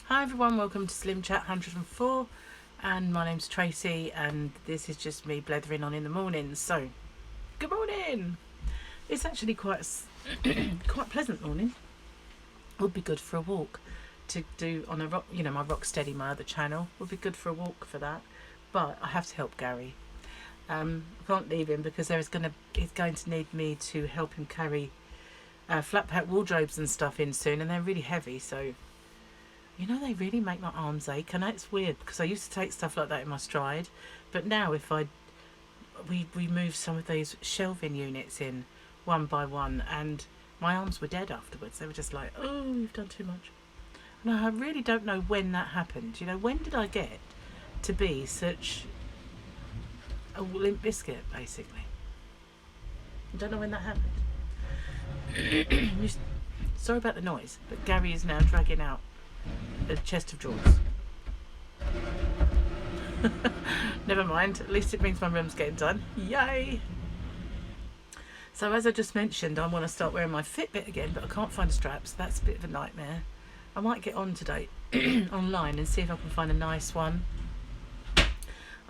Hi everyone, welcome to SlimChat 104, and my name's Tracy, and this is just me blethering on in the morning. So, good morning. It's actually quite quite pleasant morning. Would be good for a walk to do on a rock, my Rock Steady, my other channel. Would be good for a walk for that, but I have to help Gary. I can't leave him because he's going to need me to help him carry flat pack wardrobes and stuff in soon, and they're really heavy, so. They really make my arms ache. I know it's weird because I used to take stuff like that in my stride, but now if we move some of those shelving units in one by one, and my arms were dead afterwards. They were just like, oh, you've done too much. And I really don't know when that happened. When did I get to be such a limp biscuit, basically? I don't know when that happened. Sorry about the noise, but Gary is now dragging out a chest of drawers. Never mind, at least it means my room's getting done. Yay! So as I just mentioned, I want to start wearing my Fitbit again, but I can't find a strap, so that's a bit of a nightmare. I might get on today online and see if I can find a nice one.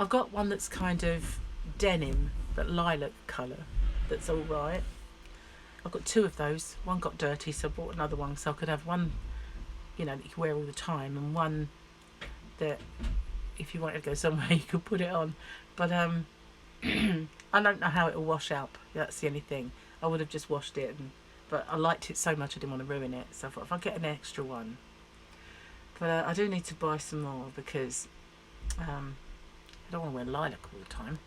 I've got one that's kind of denim but lilac colour that's alright. I've got two of those. One got dirty, so I bought another one so I could have one that you can wear all the time, and one that if you wanted to go somewhere you could put it on. But I don't know how it will wash up. That's the only thing. I would have just washed it, but I liked it so much I didn't want to ruin it, so I thought if I get an extra one. But I do need to buy some more because I don't want to wear lilac all the time.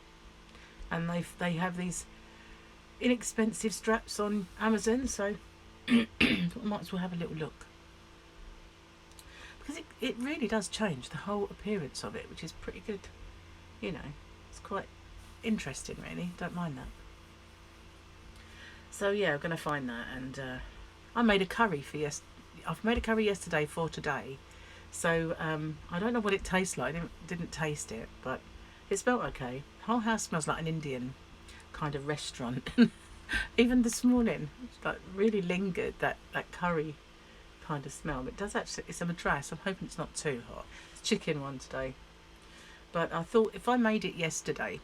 And they have these inexpensive straps on Amazon, so I might as well have a little look. Because it really does change the whole appearance of it, which is pretty good. It's quite interesting, really. Don't mind that. So yeah, I'm going to find that, and I made a curry I've made a curry yesterday for today. So I don't know what it tastes like. I didn't taste it, but it smelled okay. The whole house smells like an Indian kind of restaurant. Even this morning, like really lingered that curry kind of smell. It does actually. It's a madras. I'm hoping it's not too hot. It's chicken one today, but I thought if I made it yesterday,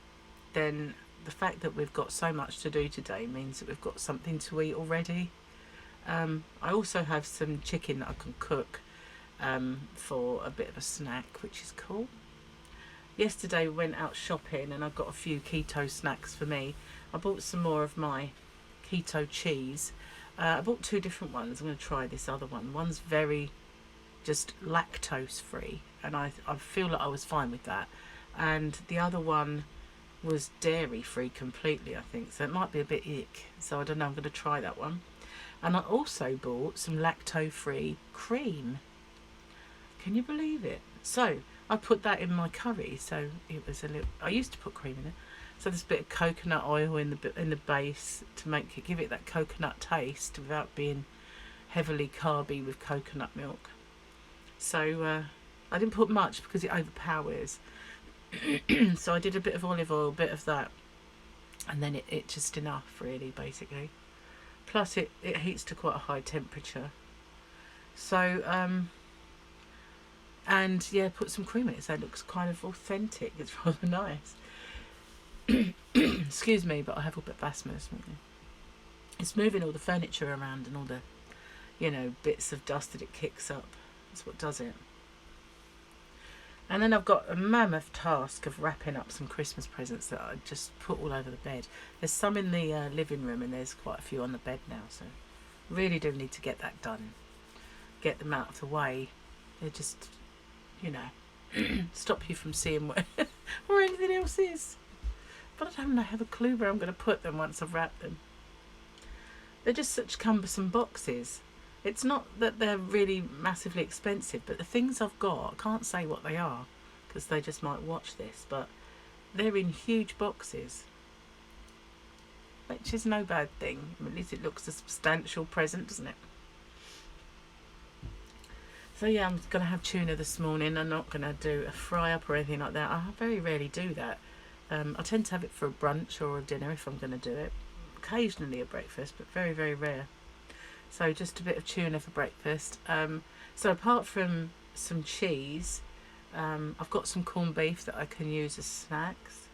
then the fact that we've got so much to do today means that we've got something to eat already. I also have some chicken that I can cook for a bit of a snack, which is cool. Yesterday we went out shopping and I got a few keto snacks for me. I bought some more of my keto cheese. I bought two different ones. I'm going to try this other one. One's very just lactose free, and I feel like I was fine with that. And the other one was dairy free completely, I think. So it might be a bit ick. So I don't know. I'm going to try that one. And I also bought some lactose free cream. Can you believe it? So I put that in my curry. So it was a little. I used to put cream in it. So there's a bit of coconut oil in the base to give it that coconut taste without being heavily carby with coconut milk. So I didn't put much because it overpowers. So I did a bit of olive oil, a bit of that, and then it just enough really, basically. Plus it heats to quite a high temperature. So and yeah, put some cream in it so it looks kind of authentic. It's rather nice. Excuse me, but I have a bit of asthma this morning. It's moving all the furniture around and all the, bits of dust that it kicks up. That's what does it. And then I've got a mammoth task of wrapping up some Christmas presents that I just put all over the bed. There's some in the living room and there's quite a few on the bed now, so really do need to get that done. Get them out of the way. They just, stop you from seeing where anything else is. But I don't have a clue where I'm going to put them once I've wrapped them. They're just such cumbersome boxes. It's not that they're really massively expensive, but the things I've got, I can't say what they are because they just might watch this, but they're in huge boxes, which is no bad thing. At least it looks a substantial present, doesn't it? So yeah, I'm going to have tuna this morning. I'm not going to do a fry up or anything like that. I very rarely do that. I tend to have it for a brunch or a dinner if I'm going to do it. Occasionally a breakfast, but very, very rare. So just a bit of tuna for breakfast. So apart from some cheese. I've got some corned beef that I can use as snacks,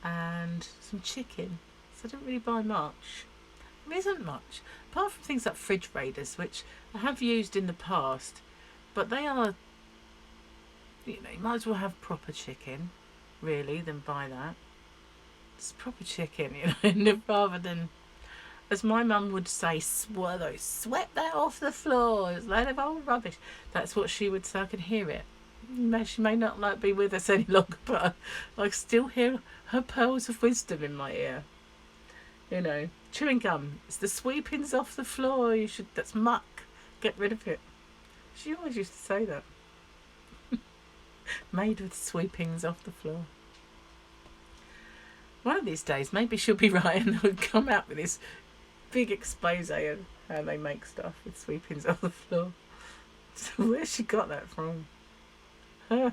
and some chicken. So I didn't really buy much. There isn't much, apart from things like fridge raiders, which I have used in the past, but they are, you might as well have proper chicken, really, than buy that. It's proper chicken, rather than, as my mum would say, swept that off the floor. It's a load of old rubbish. That's what she would say. I can hear it. She may not be with us any longer, but I still hear her pearls of wisdom in my ear. Chewing gum. It's the sweepings off the floor. That's muck. Get rid of it. She always used to say that. Made with sweepings off the floor. One of these days, maybe she'll be right and will come out with this big expose of how they make stuff with sweepings off the floor. So where's she got that from? Huh?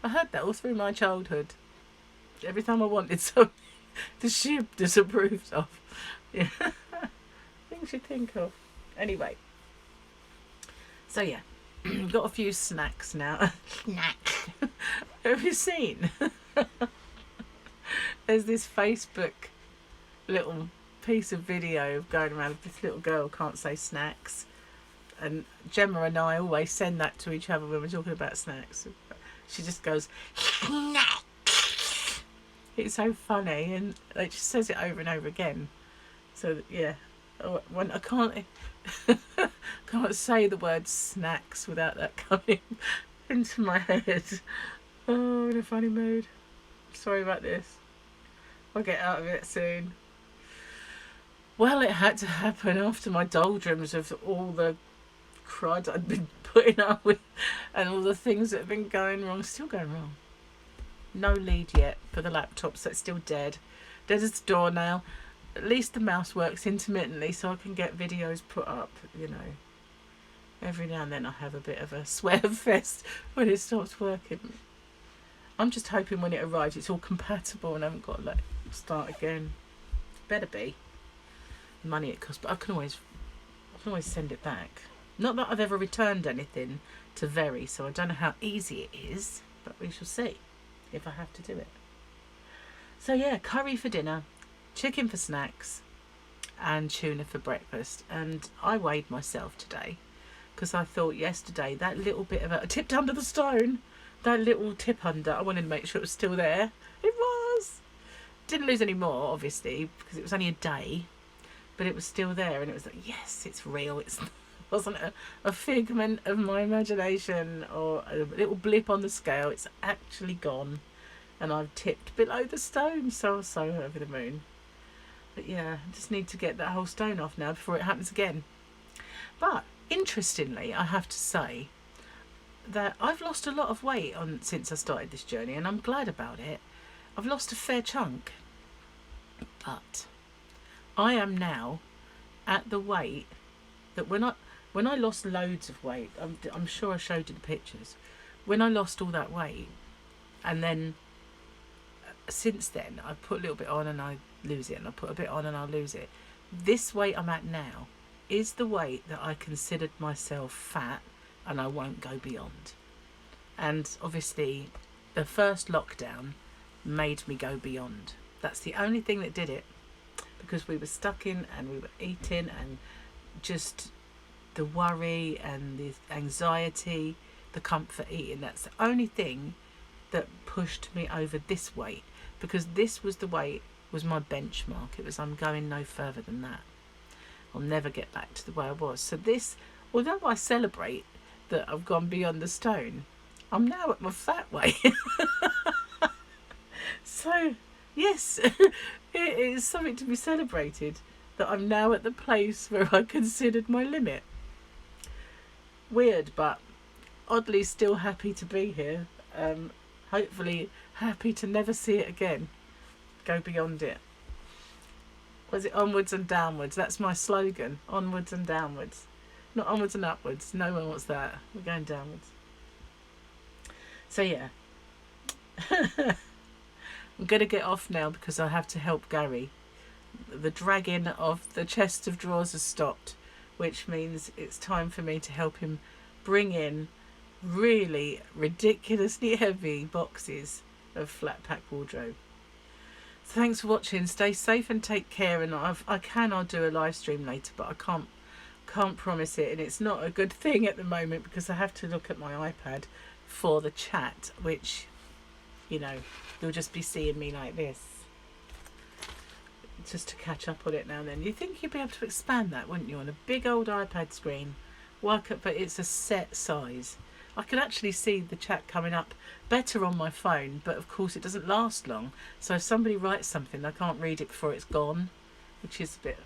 I heard that all through my childhood. Every time I wanted something the she disapproved of. Yeah. Things you think of. Anyway. So yeah. Got a few snacks now. Snacks. Have you seen? There's this Facebook little piece of video going around. This little girl can't say snacks. And Gemma and I always send that to each other when we're talking about snacks. She just goes, snacks. It's so funny, and it just says it over and over again. So yeah, when I can't say the word snacks without that coming into my head. Oh, in a funny mood. Sorry about this. I'll get out of it soon. Well, it had to happen after my doldrums of all the crud I'd been putting up with and all the things that have been going wrong. Still going wrong. No lead yet for the laptop, so it's still dead. Dead as a doornail. At least the mouse works intermittently, so I can get videos put up, Every now and then I have a bit of a swear fest when it stops working. I'm just hoping when it arrives it's all compatible and I haven't got to start again. Better be. The money it costs, but I can always send it back. Not that I've ever returned anything to Very, so I don't know how easy it is, but we shall see if I have to do it. So yeah, curry for dinner, chicken for snacks, and tuna for breakfast. And I weighed myself today because I thought yesterday that little bit of I tipped under the stone. That little tip under, I wanted to make sure it was still there. It was. Didn't lose any more, obviously, because it was only a day, but it was still there, and it was like, yes, it's real. It wasn't a figment of my imagination or a little blip on the scale. It's actually gone, and I've tipped below the stone, so I was so over the moon. But yeah, I just need to get that whole stone off now before it happens again. But interestingly, I have to say that I've lost a lot of weight since I started this journey, and I'm glad about it. I've lost a fair chunk, but I am now at the weight that when I lost loads of weight, I'm sure I showed you the pictures, when I lost all that weight, and then since then I put a little bit on and I lose it, and I put a bit on and I lose it. This weight I'm at now is the weight that I considered myself fat and I won't go beyond. And obviously the first lockdown made me go beyond. That's the only thing that did it, because we were stuck in and we were eating, and just the worry and the anxiety, the comfort eating, that's the only thing that pushed me over this weight, because this was the weight, was my benchmark. It was, I'm going no further than that. I'll never get back to the way I was. So this, although I celebrate that I've gone beyond the stone, I'm now at my fat weight. So yes, it is something to be celebrated that I'm now at the place where I considered my limit. Weird, but oddly still happy to be here. Hopefully happy to never see it again. Go beyond it. Was it onwards and downwards? That's my slogan. Onwards and downwards. Not onwards and upwards. No one wants that. We're going downwards. So yeah. I'm going to get off now because I have to help Gary. The dragging of the chest of drawers has stopped, which means it's time for me to help him bring in really ridiculously heavy boxes of flat pack wardrobe. So thanks for watching. Stay safe and take care. And I'll do a live stream later, but I can't promise it. And it's not a good thing at the moment because I have to look at my iPad for the chat, which, you know, you'll just be seeing me like this, just to catch up on it now and then. You'd think you'd be able to expand that, wouldn't you, on a big old iPad screen? But it's a set size. I can actually see the chat coming up better on my phone, but of course it doesn't last long. So if somebody writes something, I can't read it before it's gone, which is a bit,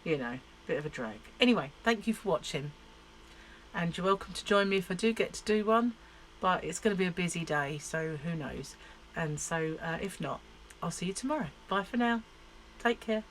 you know, bit of a drag. Anyway, thank you for watching, and you're welcome to join me if I do get to do one, but it's going to be a busy day, so who knows. And so if not, I'll see you tomorrow. Bye for now. Take care.